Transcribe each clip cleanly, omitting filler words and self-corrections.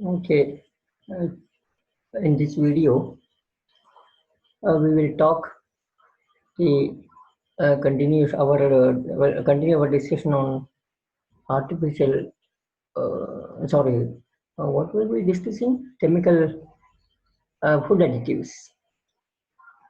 Okay, uh, in this video, we will talk the continue our discussion on artificial. Sorry, what will we discussing? Chemical food additives.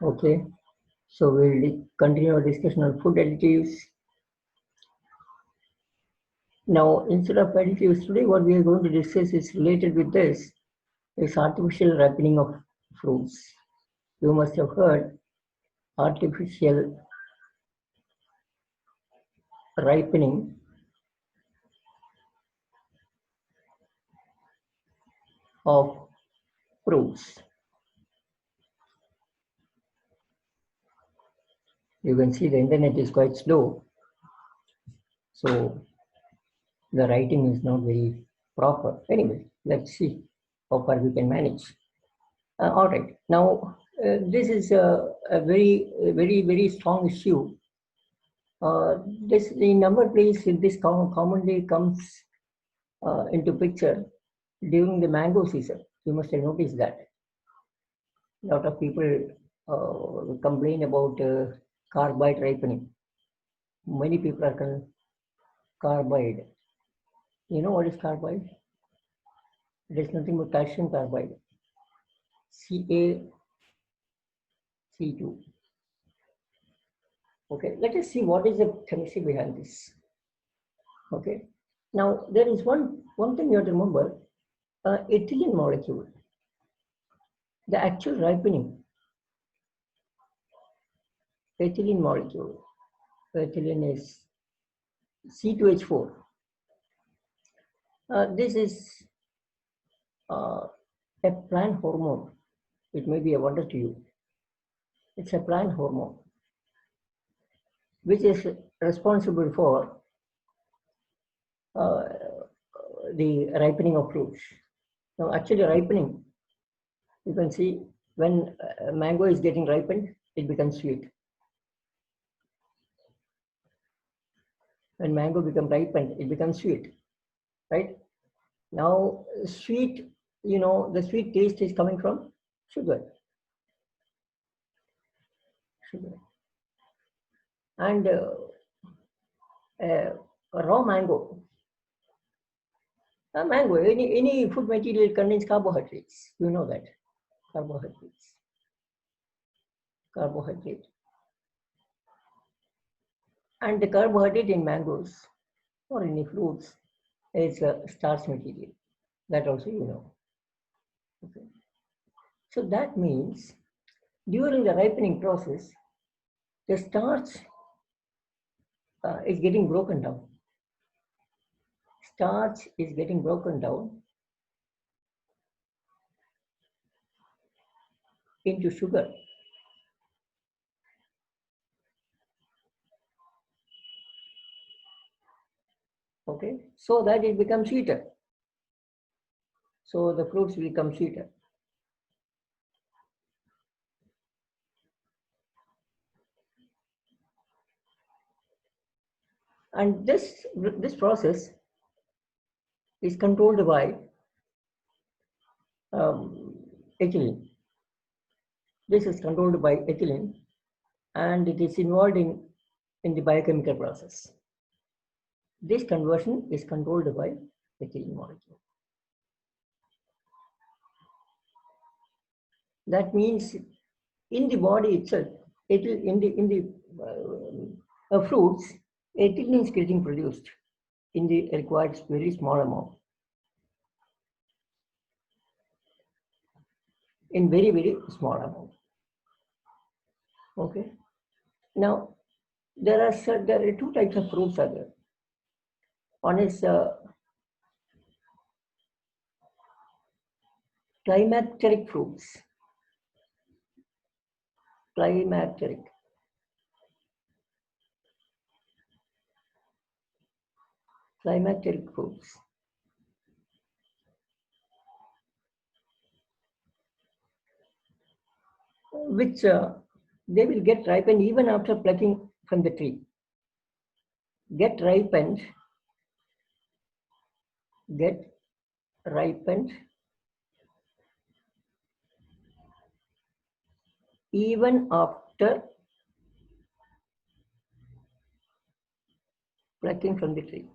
Okay, so we'll continue our discussion on food additives. Now, instead of additives today, what we are going to discuss is related with this is artificial ripening of fruits. You must have heard artificial ripening of fruits. You can see the internet is quite slow, so the writing is not very proper. Anyway, let's see how far we can manage. All right, now this is a very strong issue. This in our place, this commonly comes into picture during the mango season. You must have noticed that. A lot of people complain about carbide ripening. Many people are carbide. You know what is carbide? It is nothing but calcium carbide. CaC2. Okay, let us see what is the chemistry behind this. Okay, now there is one thing you have to remember: ethylene molecule. The actual ripening ethylene molecule. Ethylene is C2H4. This is a plant hormone. It may be a wonder to you. It's a plant hormone which is responsible for the ripening of fruits. Now, actually, ripening, you can see when mango is getting ripened, it becomes sweet. When mango becomes ripened, it becomes sweet, right? Now, sweet, the sweet taste is coming from sugar. And raw mango, any food material contains carbohydrates. You know that. Carbohydrate. And the carbohydrate in mangoes or any fruits is a starch material. That also you know. Okay. So that means during the ripening process, the starch is getting broken down. Starch is getting broken down into sugar. Okay, so that it becomes sweeter. So the fruits will become sweeter. And this process is controlled by ethylene. This is controlled by ethylene, and it is involved in the biochemical process. This conversion is controlled by ethylene molecule. That means in the body itself, in the fruits, ethylene is getting produced in the required very small amount. In very small amount. Okay. Now there are two types of fruits are there. One is climacteric fruits. Climacteric fruits. Which they will get ripened even after plucking from the tree. Get ripened get ripened even after plucking from the tree.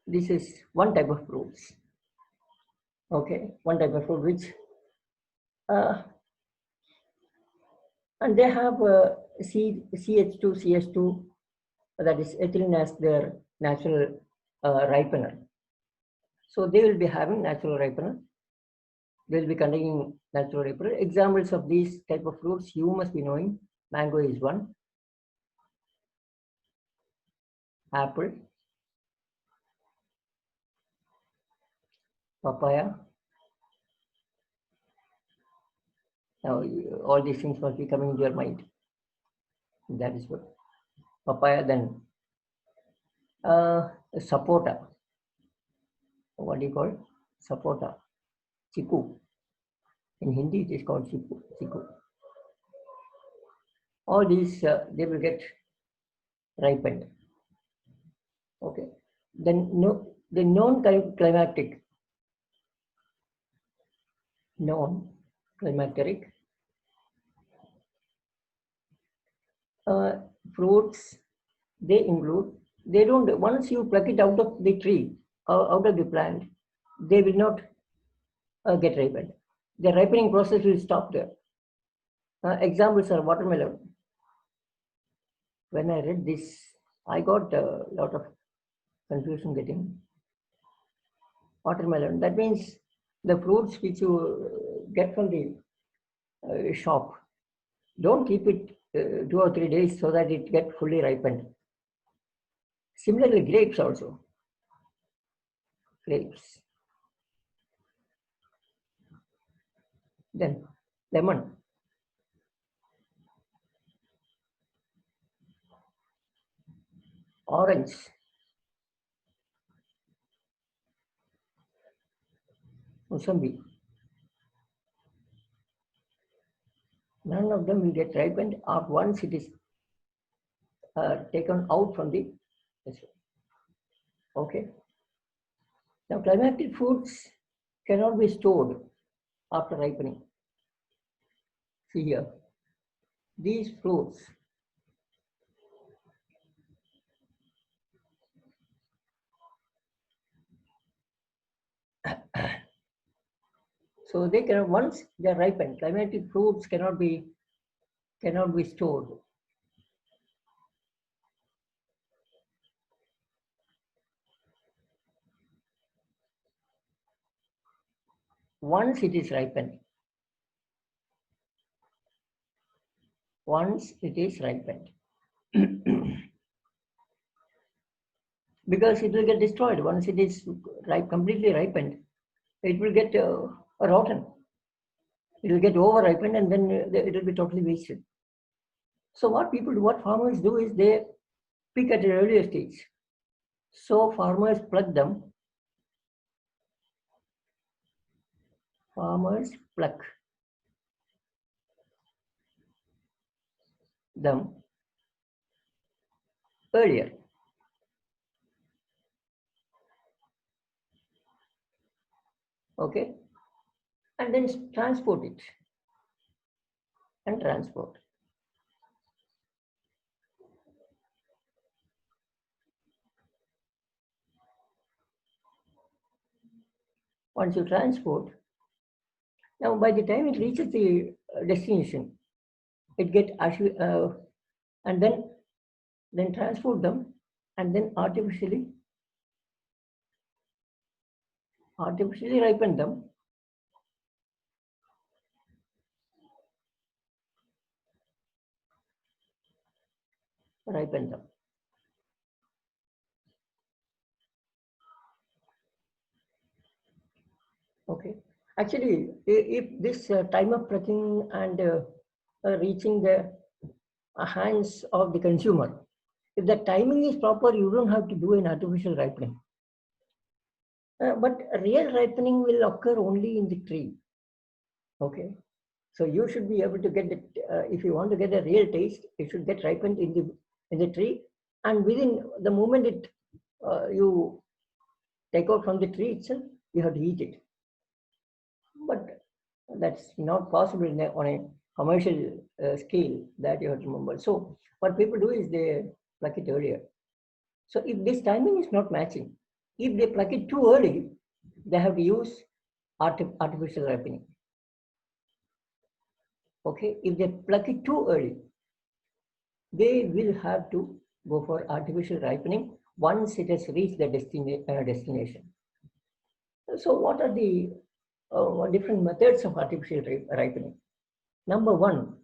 This is one type of fruits. Okay, one type of fruit which, and they have CH2, CH2, that is ethylene as their natural ripener. So they will be having natural ripener. They will be containing natural ripener. Examples of these type of fruits you must be knowing. Mango is one. Apple, papaya. Now all these things must be coming into your mind. That is what papaya. Then sapota. What do you call it? Sapota? Chiku. In Hindi, it is called chiku. Chiku. All these they will get ripened. Okay. Then no, the non-climatic fruits, they include, they don't, once you pluck it out of the tree, out of the plant, they will not get ripened. The ripening process will stop there. Examples are watermelon. When I read this, I got a lot of confusion getting watermelon. That means the fruits which you get from the shop, don't keep it 2 or 3 days so that it get fully ripened. Similarly, grapes also. Grapes. Then lemon. Orange. Musambi. None of them will get ripened once it is taken out from the. Okay. Now, climatic foods cannot be stored after ripening. See here, these fruits so they can, once they are ripened, climatic fruits cannot be stored. Once it is ripened. Once it is ripened. Because it will get destroyed. Once it is completely ripened, it will get rotten. It will get over ripened and then it will be totally wasted. So what farmers do is they pick at an earlier stage. So farmers pluck them. Farmers pluck them earlier. Okay. And then transport it. And transport. Once you transport, now by the time it reaches the destination, it get and then transport them and then artificially ripen them. Ripen them. Okay. Actually, if this time of plucking and reaching the hands of the consumer, if the timing is proper, you don't have to do an artificial ripening. But real ripening will occur only in the tree. Okay. So you should be able to get it. If you want to get a real taste, it should get ripened in the tree, and within the moment you take out from the tree itself, you have to eat it. But that's not possible on a commercial scale that you have to remember. So what people do is they pluck it earlier. So if this timing is not matching, if they pluck it too early, they have to use artificial ripening. Okay, if they pluck it too early, they will have to go for artificial ripening once it has reached the destination. So what are the different methods of artificial ripening? Number one,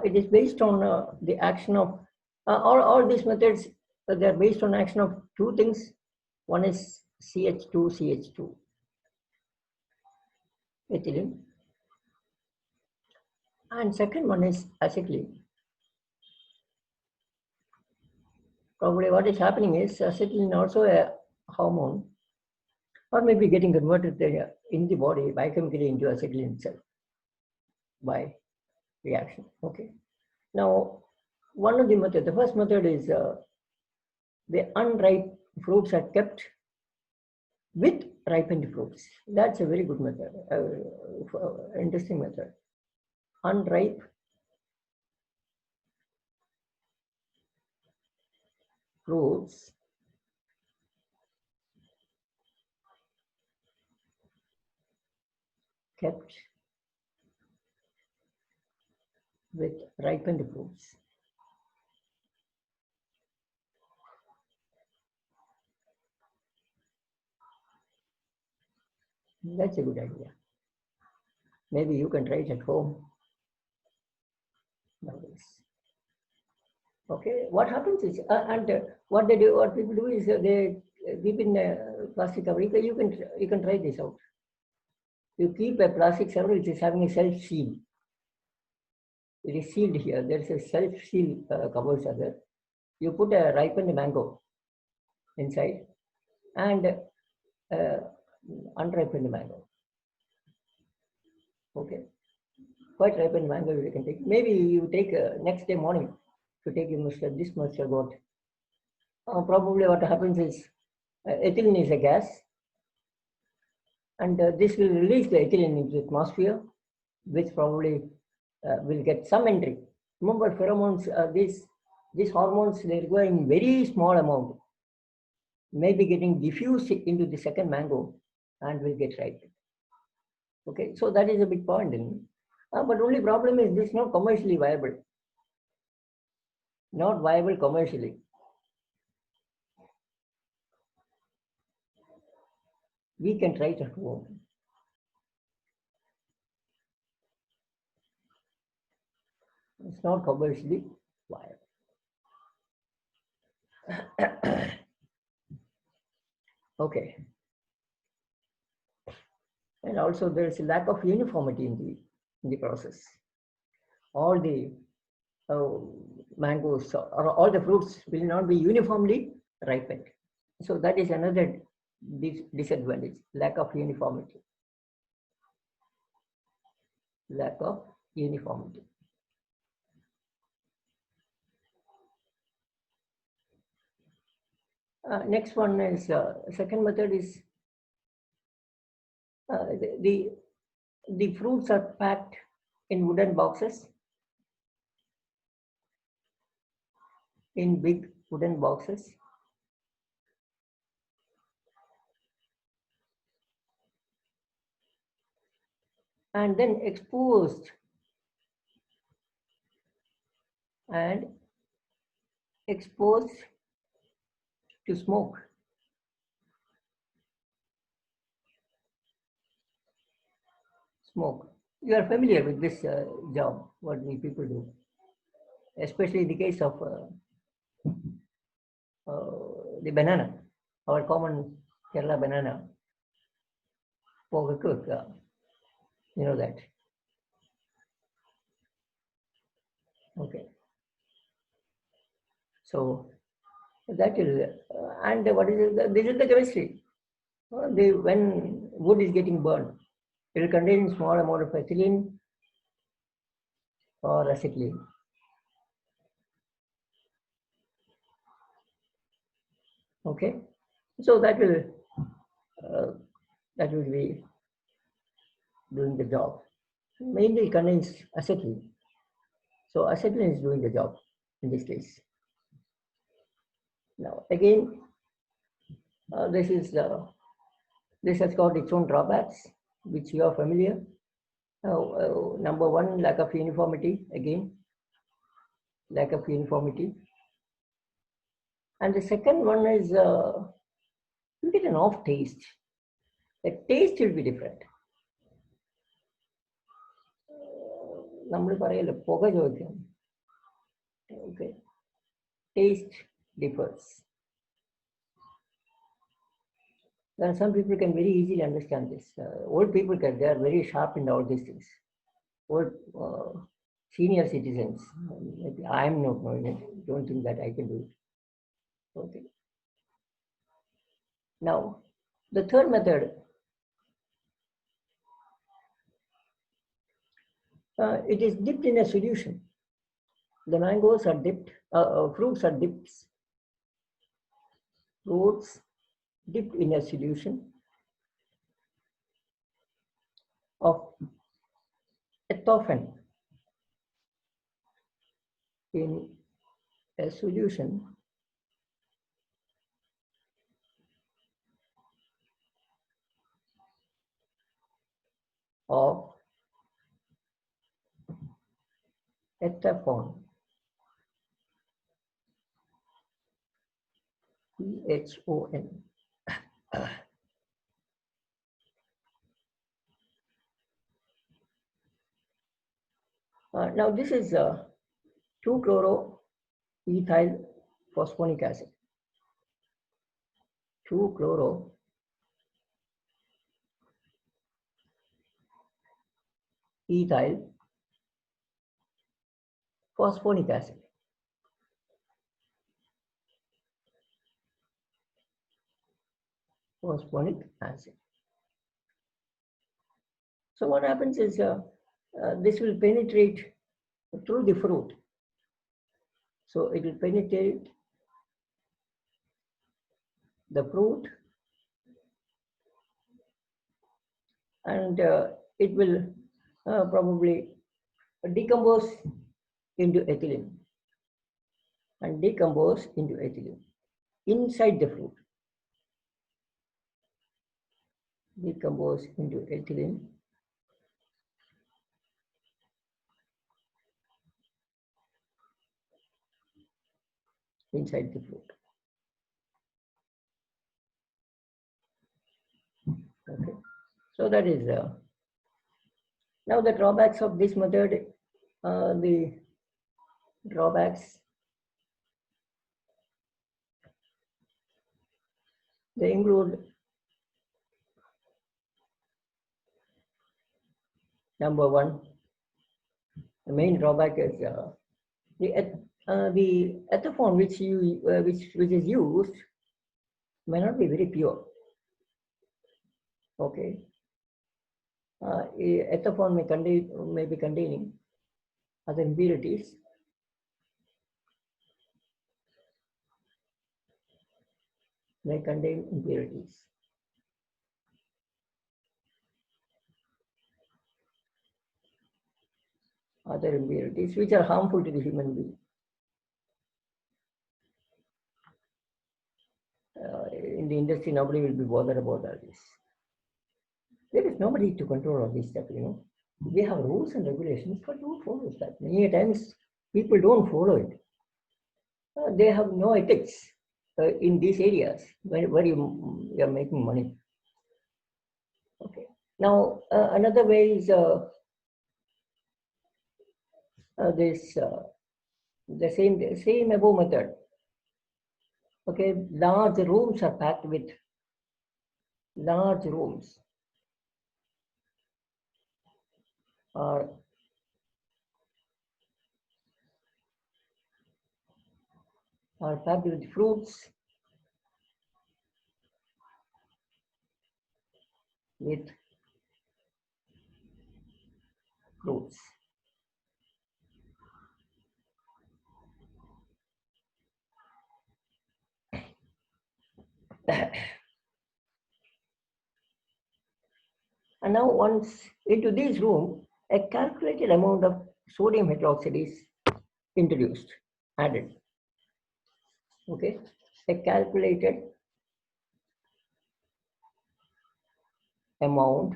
it is based on the action of all these methods. They are based on action of two things. One is CH2, ethylene, and second one is acetylene. Probably what is happening is acetylene also a hormone, or maybe getting converted there in the body biochemically into acetylene itself by reaction. Okay. Now, one of the methods, the first method is the unripe fruits are kept with ripened fruits. That's a very good method, interesting method. Unripe fruits kept with ripened fruits. That's a good idea. Maybe you can try it at home nowadays. Okay, what happens is, what people do is they keep in plastic cover. You can try this out. You keep a plastic cover which is having a self seal. It is sealed here. There is a self seal covers are there. You put a ripened mango inside and unripened mango. Okay, quite ripened mango you can take. Maybe you take next day morning to take this must have got. Probably what happens is ethylene is a gas, and this will release the ethylene into the atmosphere, which probably will get some entry. Remember, pheromones, these hormones, they require in very small amount, maybe getting diffused into the second mango and will get ripened. Okay, so that is a big point. But only problem is this is not commercially viable. Not viable commercially. We can try it at home. It's not commercially viable. Okay. And also there is a lack of uniformity in the process. All the mangoes or all the fruits will not be uniformly ripened. So that is another disadvantage, lack of uniformity. Lack of uniformity. Next one is, second method is the fruits are packed in wooden boxes, in big wooden boxes. And then exposed to smoke. Smoke. You are familiar with this job, what we people do, especially in the case of the banana, our common Kerala banana. You know that. Okay. So that is, and what is it? This is the chemistry. When wood is getting burned, It will contain small amount of ethylene or acetylene. Okay, so that will be doing the job. Mainly it contains acetylene. So acetylene is doing the job in this case. Now again, this has got its own drawbacks, which you are familiar. Number one, lack of uniformity. Again, lack of uniformity. And the second one is you get an off taste. The taste will be different. Okay, taste differs. Then some people can very easily understand this. Old people they are very sharp in all these things. Old senior citizens, maybe I am not knowing it. Don't think that I can do it. Okay. Now, the third method, it is dipped in a solution. The mangoes are dipped, fruits are dipped. Fruits dipped in a solution of ethofen, in a solution of ethafone, EHON. Now this is 2-chloro-ethyl phosphonic acid. 2-chloro-ethyl phosphonic acid. Phosphonic acid. So what happens is this will penetrate through the fruit. So it will penetrate the fruit, and it will probably decompose into ethylene and decompose into ethylene inside the fruit. Decompose into ethylene inside the fruit. Okay, so that is now the drawbacks of this method. The drawbacks, they include number one, the main drawback is the ethophone which is used may not be very pure. Okay, ethophone may be containing other impurities. May contain impurities. Other impurities which are harmful to the human being. In the industry, nobody will be bothered about all this. There is nobody to control all this stuff, We have rules and regulations, but who follows that? Many times, people don't follow it. They have no ethics in these areas where you are making money. Okay. Now, another way is the same above method. Okay, large rooms are packed with large rooms are packed with fruits with fruits. And now once into this room, a calculated amount of sodium hydroxide is introduced, added. Okay, a calculated amount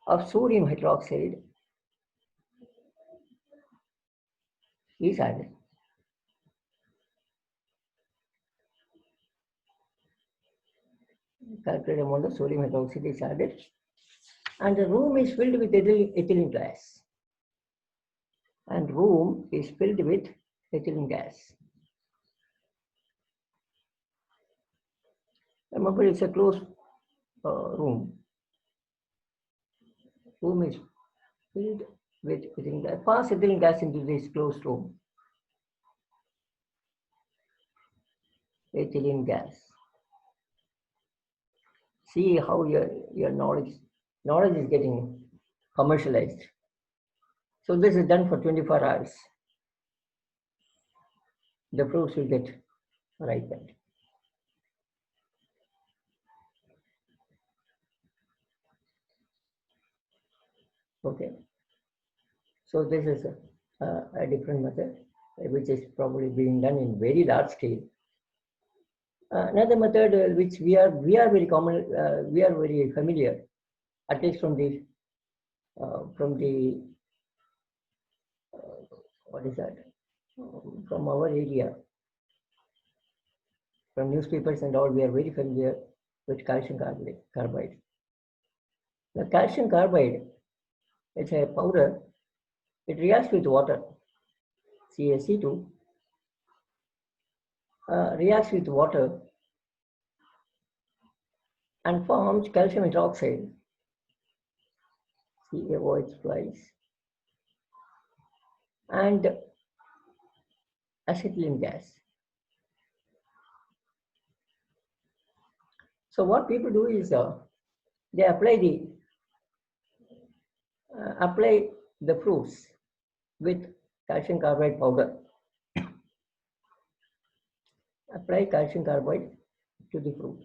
of sodium hydroxide is added. Calculated amount of sodium hydroxide is added, and the room is filled with ethylene gas. And room is filled with ethylene gas. Remember, it's a closed room. Room is filled with ethylene gas. Pass ethylene gas into this closed room. Ethylene gas. See how your knowledge is getting commercialized. So this is done for 24 hours. The fruits will get ripened. Okay. So this is a different method, which is probably being done in very large scale. Another method which we are very common, we are very familiar, at least from the what is that? From our area, from newspapers and all, we are very familiar with calcium carbide. The calcium carbide, it's a powder. It reacts with water, CaC2, reacts with water and forms calcium hydroxide, CaOH twice, and acetylene gas. So what people do is they apply the fruits with calcium carbide powder. Apply calcium carbide to the fruit.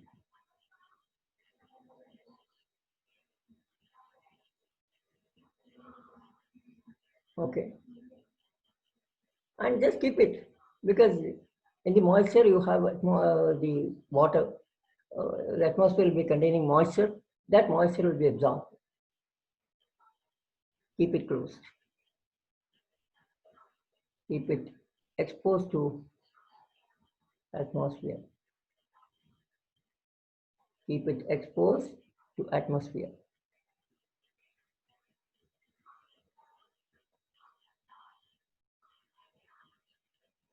Okay. And just keep it, because in the moisture you have the water, the atmosphere will be containing moisture. That moisture will be absorbed. Keep it closed. Keep it exposed to atmosphere. Keep it exposed to atmosphere.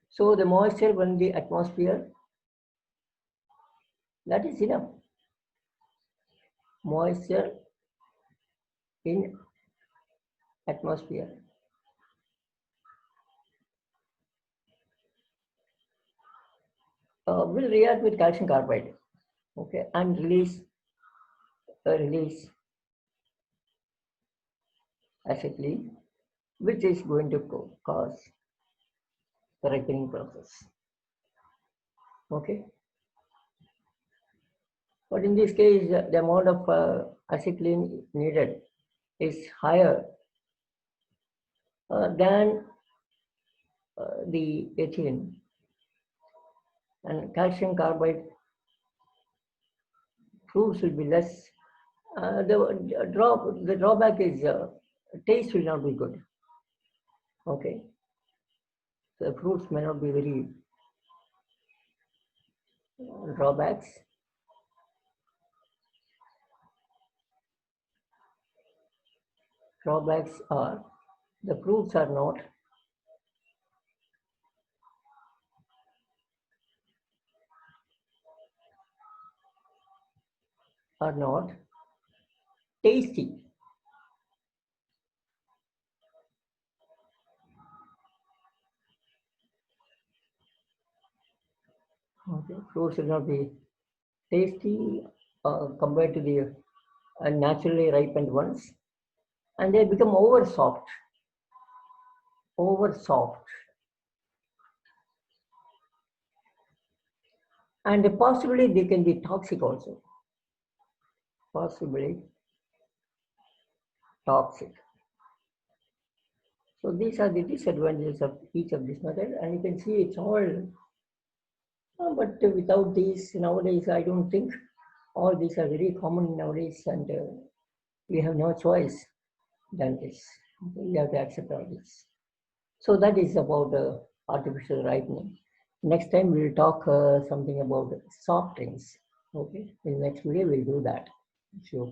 So the moisture from the atmosphere, that is enough. Moisture in atmosphere. Will react with calcium carbide, okay, and release acetylene, which is going to cause the ripening process. Okay. But in this case, the amount of acetylene needed is higher than the ethylene, and calcium carbide fruits will be less. The drawback is taste will not be good. Okay, the fruits may not be very drawbacks. Drawbacks are the fruits are not tasty. Okay, fruits will not be tasty compared to the and naturally ripened ones, and they become over soft, over soft. And possibly they can be toxic also, possibly toxic. So these are the disadvantages of each of this method, and you can see it's all, but without these nowadays, I don't think all these are very common nowadays, and we have no choice than this. We have to accept all this. So that is about artificial ripening. Next time we will talk something about soft drinks. Okay, in the next video we'll do that. Sure.